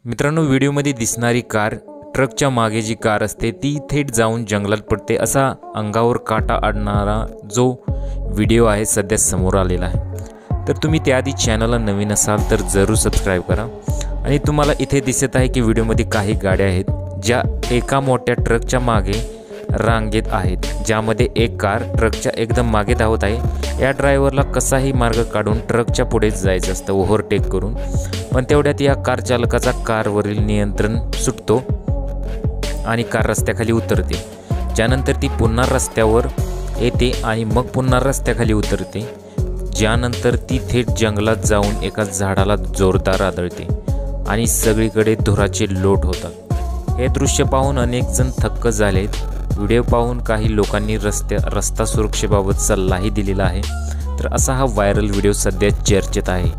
मित्रांनो, व्हिडिओमध्ये दिसणारी कार ट्रकच्या मागे जी कार असते ती थेट जाऊन जंगलात पडते, असा अंगावर काटा आणणारा जो व्हिडिओ आहे सध्या समोर आलेला आहे। तर तुम्ही त्याआधी चॅनलला नवीन असाल तर जरूर सबस्क्राईब करा। आणि तुम्हाला इथे दिसत आहे की व्हिडिओमध्ये काही गाड्या आहेत ज्या एका मोठ्या ट्रकच्या मागे रांगेत आहेत, ज्यामध्ये एक कार ट्रकच्या एकदम मागे धावत आहे। या ड्रायव्हरला कसाही मार्ग काढून ट्रकच्या पुढे जायचं असतं ओव्हरटेक करून, पण तेवढ्यात या कार चालकाचा कारवरील नियंत्रण सुटतो आणि कार रस्त्याखाली उतरते। ज्यानंतर ती पुन्हा रस्त्यावर येते आणि मग पुन्हा रस्त्याखाली उतरते, ज्यानंतर ती थेट जंगलात जाऊन एका झाडाला जोरदार आदळते आणि सगळीकडे धुराचे लोट होतात। हे दृश्य पाहून अनेक जण थक्क झालेत। व्हिडिओ पाहून काही लोकांनी रस्ता सुरक्षेबाबत सल्लाही दिलेला आहे। तर असा हा व्हायरल व्हिडिओ सध्या चर्चेत आहे।